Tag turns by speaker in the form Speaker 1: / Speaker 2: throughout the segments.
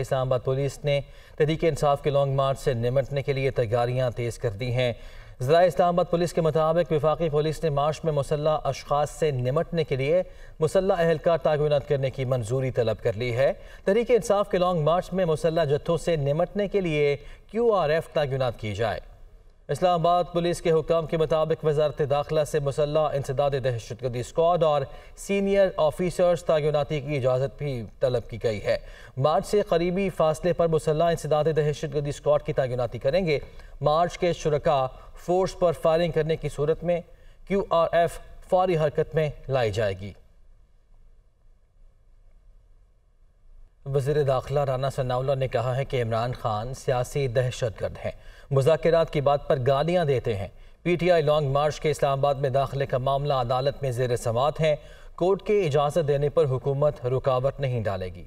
Speaker 1: اسلام آباد پولیس نے تحریک انصاف کے لانگ مارچ سے نمٹنے کے لیے تیاریاں تیز کر دی ہیں۔ ذرائع اسلام آباد پولیس کے مطابق وفاقی پولیس نے مارچ میں مسلح اشخاص سے نمٹنے کے لیے مسلح اہلکار تعینات کرنے کی منظوری طلب کر لی ہے۔ تحریک انصاف کے لانگ مارچ میں مسلح جتھوں سے نمٹنے کے لیے QRF تعینات کی جائے۔ اسلام آباد پولیس کے حکام کے مطابق وزارت داخلہ سے مسلح انسداد دہشت گردی اسکواڈ اور سینئر آفیسرز تعیناتی کی اجازت بھی طلب کی گئی ہے۔ مارچ سے قریبی فاصلے پر مسلح انسداد دہشت گردی اسکواڈ کی تعیناتی کریں گے۔ مارچ کے شرکاء فورس پر فائرنگ کرنے کی صورت میں QRF فوری حرکت میں لائی جائے گی۔ وزیر داخلہ رانا ثناءاللہ نے کہا ہے کہ عمران خان سیاسی دہشت گرد ہیں، مذاکرات کی بات پر گالیاں دیتے ہیں۔ PTI لانگ مارچ کے اسلام آباد میں داخلے کا معاملہ عدالت میں زیر سماعت ہے، کورٹ کے اجازت دینے پر حکومت رکاوٹ نہیں ڈالے گی۔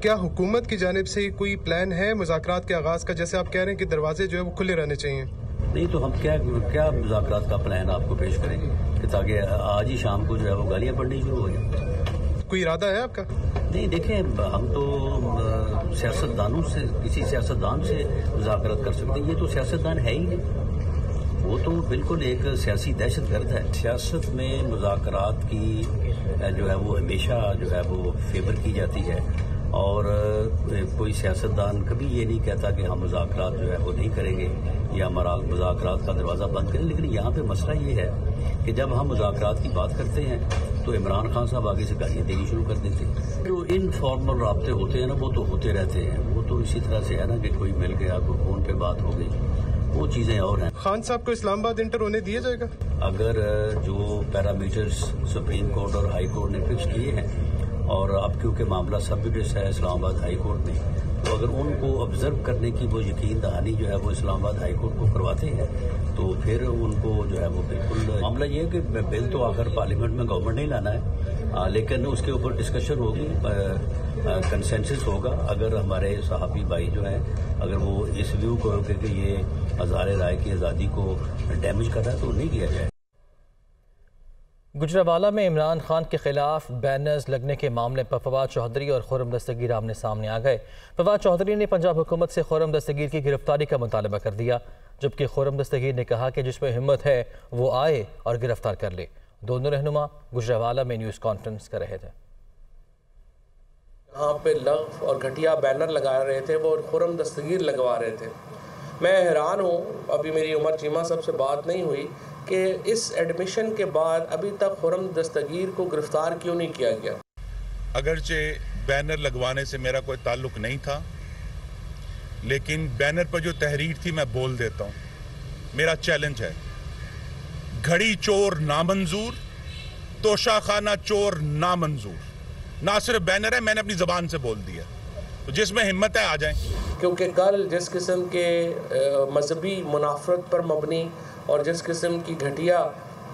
Speaker 2: کیا حکومت کی جانب سے کوئی پلان ہے مذاکرات کے آغاز کا؟ جیسے آپ کہہ رہے ہیں کہ دروازے جو ہے وہ کھلے رہنے چاہیے۔
Speaker 3: نہیں تو ہم کیا مذاکرات کا پلان آپ کو پیش کریں کہ تاکہ آج ہی شام کو جو ہے وہ گالیاں پڑنی شروع ہو جائیں؟
Speaker 2: کوئی ارادہ ہے آپ کا؟
Speaker 3: نہیں دیکھیں، ہم تو سیاستدانوں سے کسی سیاستدان سے مذاکرات کر سکتے ہیں، یہ تو سیاستدان ہے ہی نہیں، وہ تو بالکل ایک سیاسی دہشت گرد ہے۔ سیاست میں مذاکرات کی جو ہے وہ ہمیشہ جو ہے وہ فیور کی جاتی ہے، اور کوئی سیاستدان کبھی یہ نہیں کہتا کہ ہم مذاکرات جو ہے وہ نہیں کریں گے یا ہمارا مذاکرات کا دروازہ بند کریں، لیکن یہاں پہ مسئلہ یہ ہے کہ جب ہم مذاکرات کی بات کرتے ہیں تو عمران خان صاحب آگے سے گالیاں دینی شروع کر دیتے ہیں۔ جو انفارمل رابطے ہوتے ہیں نا وہ تو ہوتے رہتے ہیں، وہ تو اسی طرح سے ہے نا کہ کوئی مل گیا، کوئی فون پہ بات ہو گئی، وہ چیزیں اور ہیں۔
Speaker 2: خان صاحب کو اسلام آباد انٹر ہونے دیا جائے گا؟
Speaker 3: اگر جو پیرامیٹرز سپریم کورٹ اور ہائی کورٹ نے فکس کیے ہیں، اور اب کیونکہ معاملہ سب جوڈس ہے اسلام آباد ہائی کورٹ میں، تو اگر ان کو آبزرو کرنے کی وہ یقین دہانی جو ہے وہ اسلام آباد ہائی کورٹ کو کرواتے ہیں تو پھر ان کو جو ہے وہ بالکل معاملہ یہ ہے کہ بل تو آخر پارلیمنٹ میں گورنمنٹ نہیں لانا ہے، لیکن اس کے اوپر ڈسکشن ہوگی، کنسنسس ہوگا۔ اگر ہمارے صحافی بھائی جو ہیں اگر وہ اس ویو کو کہ یہ اظہار رائے کی آزادی کو ڈیمیج کر رہا ہے تو نہیں کیا جائے۔
Speaker 1: گجرانوالہ میں عمران خان کے خلاف بینرز لگنے کے معاملے پر فواد چودھری اور خرم دستگیر آمنے سامنے آ گئے۔ فواد چودھری نے پنجاب حکومت سے خرم دستگیر کی گرفتاری کا مطالبہ کر دیا، جبکہ خرم دستگیر نے کہا کہ جس میں ہمت ہے وہ آئے اور گرفتار کر لے۔ دونوں رہنما گجرانوالہ میں نیوز کانفرنس کر رہے تھے۔
Speaker 4: یہاں پہ لغو اور گھٹیا بینر لگا رہے تھے، وہ خرم دستگیر لگوا رہے تھے۔ میں حیران ہوں، ابھی میری عمر چیمہ صاحب سے بات نہیں ہوئی کہ اس ایڈمیشن کے بعد ابھی تک خرم دستگیر کو گرفتار کیوں نہیں کیا گیا۔
Speaker 5: اگرچہ بینر لگوانے سے میرا کوئی تعلق نہیں تھا، لیکن بینر پر جو تحریر تھی میں بول دیتا ہوں۔ میرا چیلنج ہے، گھڑی چور نامنظور، توشہ خانہ چور نامنظور۔ نہ صرف بینر ہے، میں نے اپنی زبان سے بول دیا، تو جس میں ہمت ہے آ جائیں۔ کیونکہ
Speaker 4: کل جس قسم کے مذہبی منافرت پر مبنی اور جس قسم کی گھٹیا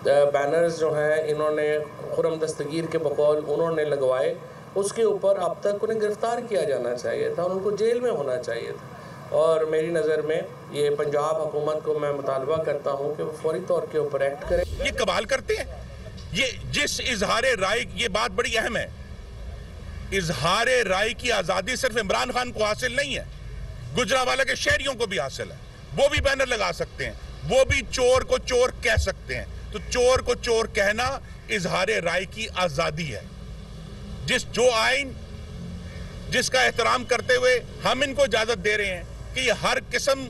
Speaker 4: بینرز جو ہیں انہوں نے خرم دستگیر کے بقول انہوں نے لگوائے، اس کے اوپر اب تک انہیں گرفتار کیا جانا چاہیے تھا، ان کو جیل میں ہونا چاہیے تھا۔ اور میری نظر میں یہ پنجاب حکومت کو میں مطالبہ کرتا ہوں کہ وہ فوری طور کے اوپر ایکٹ کرے۔
Speaker 5: یہ کمال کرتے ہیں، یہ جس اظہار رائے، یہ بات بڑی اہم ہے، اظہار رائے کی آزادی صرف عمران خان کو حاصل نہیں ہے، گجرانوالہ کے شہریوں کو بھی حاصل ہے۔ وہ بھی بینر لگا سکتے ہیں، وہ بھی چور کو چور کہہ سکتے ہیں۔ تو چور کو چور کہنا اظہار رائے کی آزادی ہے۔ جو آئین جس کا احترام کرتے ہوئے ہم ان کو اجازت دے رہے ہیں کہ یہ ہر قسم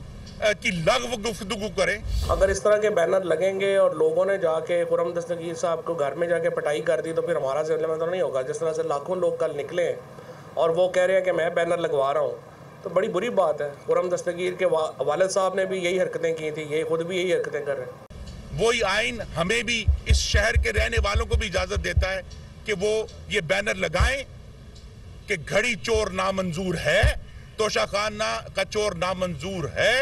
Speaker 5: کی لغو گفتگو کریں۔
Speaker 4: اگر اس طرح کے بینر لگیں گے اور لوگوں نے جا کے خرم دستگیر صاحب کو گھر میں جا کے پٹائی کر دی تو پھر ہمارا ضلع میں تو نہیں ہوگا۔ جس طرح سے لاکھوں لوگ کل نکلے ہیں اور وہ کہہ رہے ہیں کہ میں بینر لگوا رہا ہوں، تو بڑی بری بات ہے۔ خرم دستگیر کے والد صاحب نے بھی یہی حرکتیں کی تھی، یہ خود بھی یہی حرکتیں کر رہے ہیں۔
Speaker 5: وہی آئین ہمیں بھی اس شہر کے رہنے والوں کو بھی اجازت دیتا ہے کہ وہ یہ بینر لگائیں کہ گھڑی چور نامنظور ہے، توشہ خانہ کا چور نامنظور ہے،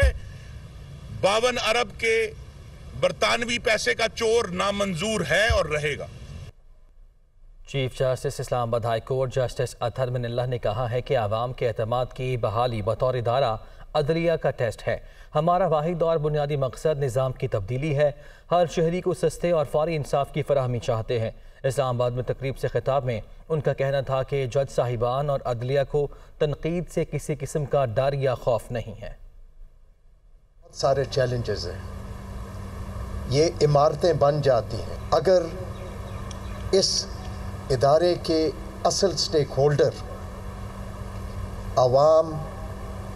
Speaker 5: 52 ارب کے برطانوی پیسے کا چور نامنظور ہے اور رہے گا۔
Speaker 1: چیف جسٹس اسلام آباد ہائی کورٹ جسٹس اطہر من اللہ نے کہا ہے کہ عوام کے اعتماد کی بحالی بطور ادارہ عدلیہ کا ٹیسٹ ہے۔ ہمارا واحد اور بنیادی مقصد نظام کی تبدیلی ہے۔ ہر شہری کو سستے اور فوری انصاف کی فراہمی چاہتے ہیں۔ اسلام آباد میں تقریب سے خطاب میں ان کا کہنا تھا کہ جج صاحبان اور عدلیہ کو تنقید سے کسی قسم کا ڈر یا خوف نہیں ہے۔
Speaker 6: بہت سارے چیلنجز ہیں، یہ عمارتیں بن جاتی ہیں اگر اس ادارے کے اصل سٹیک ہولڈر عوام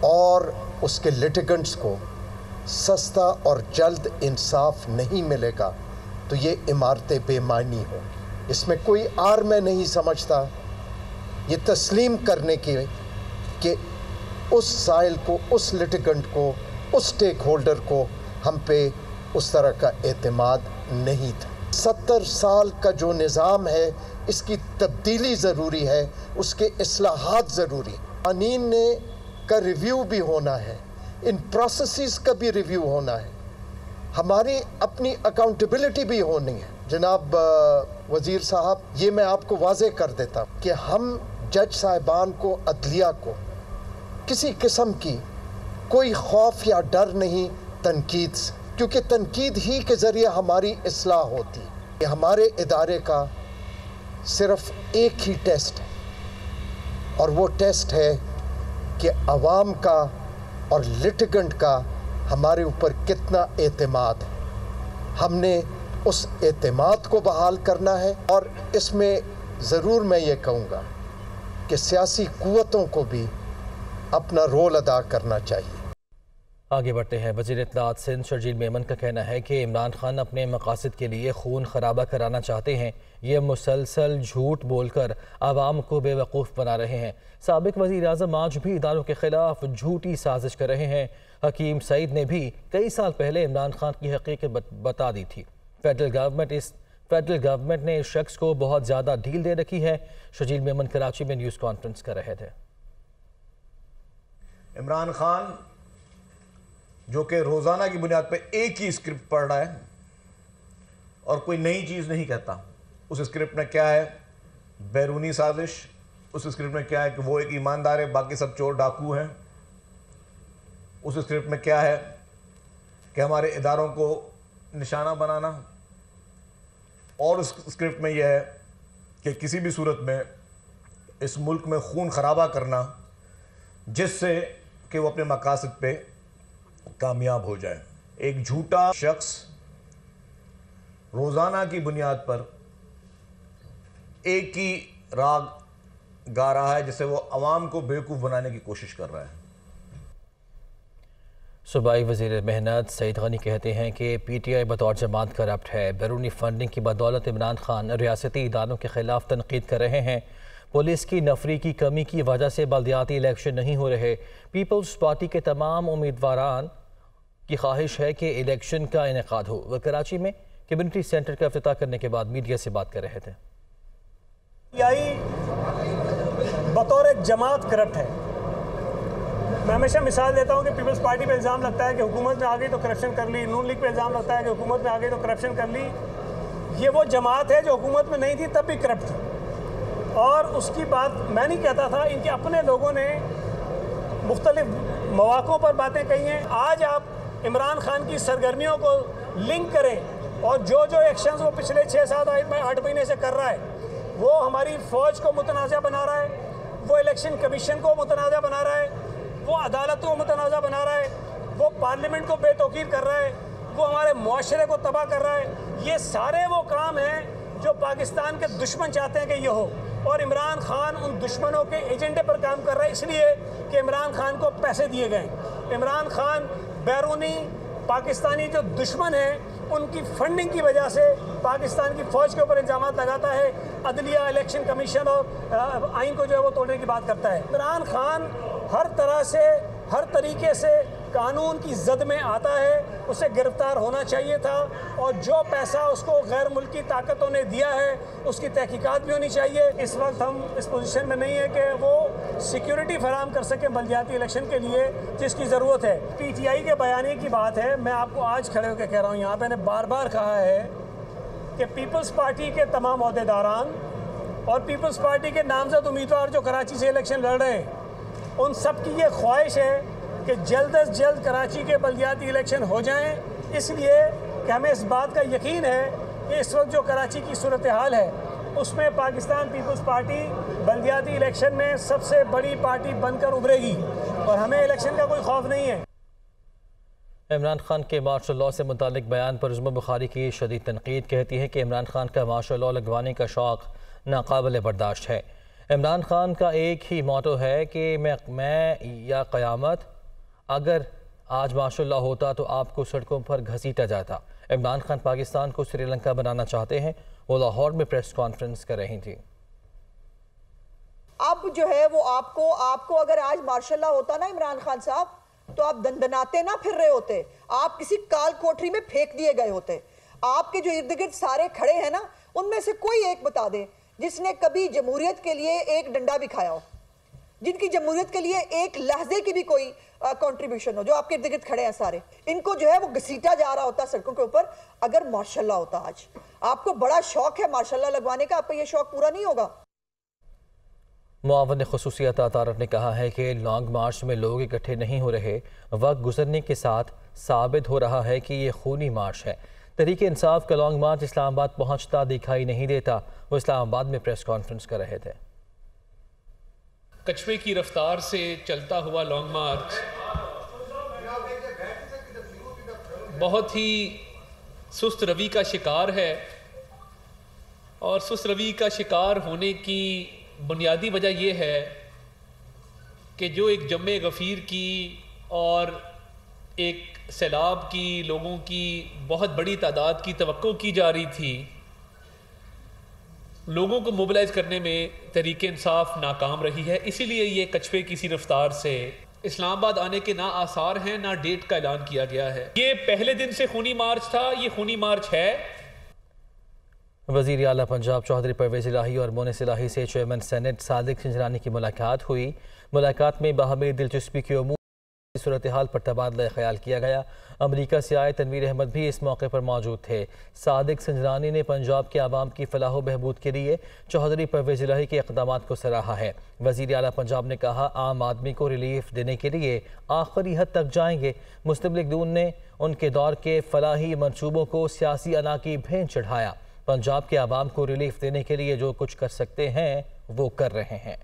Speaker 6: اور اس کے لیٹیگنٹس کو سستا اور جلد انصاف نہیں ملے گا تو یہ عمارتیں بے معنی ہوں۔ اس میں کوئی آر میں نہیں سمجھتا یہ تسلیم کرنے کی کہ اس سائل کو، اس لیٹیگنٹ کو، اس سٹیک ہولڈر کو ہم پہ اس طرح کا اعتماد نہیں تھا۔ 70 سال کا جو نظام ہے اس کی تبدیلی ضروری ہے، اس کے اصلاحات ضروری ہیں۔ قوانین کا ریویو بھی ہونا ہے، ان پروسیسز کا بھی ریویو ہونا ہے، ہماری اپنی اکاؤنٹیبلٹی بھی ہونی ہے۔ جناب وزیر صاحب، یہ میں آپ کو واضح کر دیتا ہوں کہ ہم جج صاحبان کو، عدلیہ کو کسی قسم کی کوئی خوف یا ڈر نہیں تنقید سے، کیونکہ تنقید ہی کے ذریعے ہماری اصلاح ہوتی ہے۔ یہ ہمارے ادارے کا صرف ایک ہی ٹیسٹ ہے اور وہ ٹیسٹ ہے کہ عوام کا اور لٹیگنٹ کا ہمارے اوپر کتنا اعتماد ہے۔ ہم نے اس اعتماد کو بحال کرنا ہے اور اس میں ضرور میں یہ کہوں گا کہ سیاسی قوتوں کو بھی اپنا رول ادا کرنا چاہیے۔
Speaker 1: آگے بڑھتے ہیں۔ وزیر اطلاعات سندھ شرجیل میمن کا کہنا ہے کہ عمران خان اپنے مقاصد کے لیے خون خرابہ کرانا چاہتے ہیں، یہ مسلسل جھوٹ بول کر عوام کو بے وقوف بنا رہے ہیں۔ سابق وزیر اعظم آج بھی اداروں کے خلاف جھوٹی سازش کر رہے ہیں۔ حکیم سعید نے بھی کئی سال پہلے عمران خان کی حقیقت بتا دی تھی۔ فیڈرل گورنمنٹ نے اس شخص کو بہت زیادہ ڈھیل دے رکھی ہے۔ شرجیل میمن کراچی میں نیوز کانفرنس کر رہے تھے۔
Speaker 7: عمران خان جو کہ روزانہ کی بنیاد پہ ایک ہی اسکرپٹ پڑھ رہا ہے اور کوئی نئی چیز نہیں کہتا۔ اس اسکرپٹ میں کیا ہے؟ بیرونی سازش۔ اس اسکرپٹ میں کیا ہے کہ وہ ایک ایماندار ہے، باقی سب چور ڈاکو ہیں۔ اس اسکرپٹ میں کیا ہے کہ ہمارے اداروں کو نشانہ بنانا، اور اس اسکرپٹ میں یہ ہے کہ کسی بھی صورت میں اس ملک میں خون خرابہ کرنا جس سے کہ وہ اپنے مقاصد پہ کامیاب ہو جائے۔ ایک جھوٹا شخص روزانہ کی بنیاد پر ایک ہی راگ گا رہا ہے جس سے وہ عوام کو بیوقوف بنانے کی کوشش کر رہا ہے۔
Speaker 1: صوبائی وزیر محنت سعید غنی کہتے ہیں کہ پی ٹی آئی بطور جماعت کرپٹ ہے۔ بیرونی فنڈنگ کی بدولت عمران خان ریاستی اداروں کے خلاف تنقید کر رہے ہیں۔ پولیس کی نفری کی کمی کی وجہ سے بلدیاتی الیکشن نہیں ہو رہے۔ پیپلز پارٹی کے تمام امیدواران کی خواہش ہے کہ الیکشن کا انعقاد ہو۔ وہ کراچی میں کمیونٹی سینٹر کا افتتاح کرنے کے بعد میڈیا سے بات کر رہے تھے۔
Speaker 8: بطور ایک جماعت کرپٹ ہے۔ میں ہمیشہ مثال دیتا ہوں کہ پیپلز پارٹی پہ الزام لگتا ہے کہ حکومت میں آ گئی تو کرپشن کر لی، نون لیگ پہ الزام لگتا ہے کہ حکومت میں آ گئی تو کرپشن کر لی۔ یہ وہ جماعت ہے جو حکومت میں نہیں تھی تب بھی کرپٹ تھی، اور اس کی بات میں نہیں کہتا تھا، ان کے اپنے لوگوں نے مختلف مواقعوں پر باتیں کہی ہیں۔ آج آپ عمران خان کی سرگرمیوں کو لنک کریں اور جو ایکشنز وہ پچھلے 6-7-8 مہینے سے کر رہا ہے، وہ ہماری فوج کو متنازع بنا رہا ہے، وہ الیکشن کمیشن کو متنازع بنا رہا ہے، وہ عدالتوں کو متنازع بنا رہا ہے، وہ پارلیمنٹ کو بے توقیر کر رہا ہے، وہ ہمارے معاشرے کو تباہ کر رہا ہے۔ یہ سارے وہ کام ہیں جو پاکستان کے دشمن چاہتے ہیں کہ یہ ہو، اور عمران خان ان دشمنوں کے ایجنڈے پر کام کر رہا ہے، اس لیے کہ عمران خان کو پیسے دیے گئے۔ عمران خان بیرونی پاکستانی جو دشمن ہیں ان کی فنڈنگ کی وجہ سے پاکستان کی فوج کے اوپر الزامات لگاتا ہے، عدلیہ، الیکشن کمیشن اور آئین کو جو ہے وہ توڑنے کی بات کرتا ہے۔ عمران خان ہر طرح سے، ہر طریقے سے قانون کی زد میں آتا ہے، اسے گرفتار ہونا چاہیے تھا، اور جو پیسہ اس کو غیر ملکی طاقتوں نے دیا ہے اس کی تحقیقات بھی ہونی چاہیے۔ اس وقت ہم اس پوزیشن میں نہیں ہیں کہ وہ سیکیورٹی فراہم کر سکیں بلدیاتی الیکشن کے لیے جس کی ضرورت ہے۔ پی ٹی آئی کے بیانیے کی بات ہے، میں آپ کو آج کھڑے ہو کے کہہ رہا ہوں، یہاں پہ نے بار بار کہا ہے کہ پیپلز پارٹی کے تمام عہدیداران اور پیپلز پارٹی کے نامزد امیدوار جو کراچی سے الیکشن لڑ رہے ہیں، ان سب کی یہ خواہش ہے کہ جلد از جلد کراچی کے بلدیاتی الیکشن ہو جائیں، اس لیے کہ ہمیں اس بات کا یقین ہے کہ اس وقت جو کراچی کی صورتحال ہے اس میں پاکستان پیپلز پارٹی بلدیاتی الیکشن میں سب سے بڑی پارٹی بن کر ابھرے گی اور ہمیں الیکشن کا کوئی خوف نہیں ہے۔
Speaker 1: عمران خان کے مارشل لاء سے متعلق بیان پر عظمی بخاری کی شدید تنقید، کہتی ہے کہ عمران خان کا مارشل لاء لگوانے کا شوق ناقابل برداشت ہے۔ عمران خان کا ایک ہی موٹو ہے کہ میں یا قیامت، اگر آج مارشل لاء ہوتا تو آپ کو سڑکوں پر گھسیٹا جاتا۔ عمران خان پاکستان کو سری لنکا بنانا چاہتے ہیں۔ وہ لاہور میں پریس کانفرنس کر رہی تھی۔
Speaker 9: اب جو ہے وہ آپ کو اگر آج مارشل لاء ہوتا نا عمران خان صاحب، تو آپ دندناتے نہ پھر رہے ہوتے، آپ کسی کال کوٹری میں پھینک دیے گئے ہوتے۔ آپ کے جو ارد گرد سارے کھڑے ہیں نا، ان میں سے کوئی ایک بتا دیں جس نے کبھی جمہوریت کے لیے ایک ڈنڈا بھی کھایا ہو، جن کی جمہوریت کے لیے ایک لحظے کی بھی کوئی کنٹریبیوشن ہو، جو آپ کے ارد گرد کھڑے ہیں سارے، ان کو جو ہے وہ گھسیٹا جا رہا ہوتا سڑکوں کے اوپر اگر مارشل لاء ہوتا آج۔ آپ کو بڑا شوق ہے مارشل لاء لگوانے کا، آپ کا یہ شوق پورا نہیں ہوگا۔
Speaker 1: معاون خصوصی عطا طارق نے کہا ہے کہ لانگ مارچ میں لوگ اکٹھے نہیں ہو رہے، وقت گزرنے کے ساتھ ثابت ہو رہا ہے کہ یہ خونی مارچ ہے۔ تحریک انصاف کا لانگ مارچ اسلام آباد پہنچتا دکھائی نہیں دیتا۔ وہ اسلام آباد میں پریس کانفرنس کر رہے تھے۔
Speaker 10: کچھوے کی رفتار سے چلتا ہوا لانگ مارچ بہت ہی سست روی کا شکار ہے، اور سست روی کا شکار ہونے کی بنیادی وجہ یہ ہے کہ جو ایک جمع غفیر کی اور ایک سیلاب کی لوگوں کی بہت بڑی تعداد کی توقع کی جا رہی تھی، لوگوں کو موبلائز کرنے میں تحریک انصاف ناکام رہی ہے۔ اسی لیے یہ کچھوے کی سی رفتار سے اسلام آباد آنے کے نہ آثار ہیں نہ ڈیٹ کا اعلان کیا گیا ہے۔ یہ پہلے دن سے خونی مارچ تھا، یہ خونی مارچ ہے۔
Speaker 1: وزیر اعلیٰ پنجاب چودھری پرویز الہی اور مونس الہی سے چیئرمین سینٹ صادق سنجرانی کی ملاقات ہوئی۔ ملاقات میں باہمی دلچسپی کی امور صورتحال پر تبادلہ خیال کیا گیا۔ امریکہ سے آئے تنویر احمد بھی اس موقع پر موجود تھے۔ صادق سنجرانی نے پنجاب کے عوام کی فلاح و بہبود کے لیے چودھری پرویز الہی کے اقدامات کو سراہا ہے۔ وزیر اعلیٰ پنجاب نے کہا عام آدمی کو ریلیف دینے کے لیے آخری حد تک جائیں گے۔ مسلم لیگ نون نے ان کے دور کے فلاحی منصوبوں کو سیاسی انا کی بھینٹ چڑھایا۔ پنجاب کے عوام کو ریلیف دینے کے لیے جو کچھ کر سکتے ہیں وہ کر رہے ہیں۔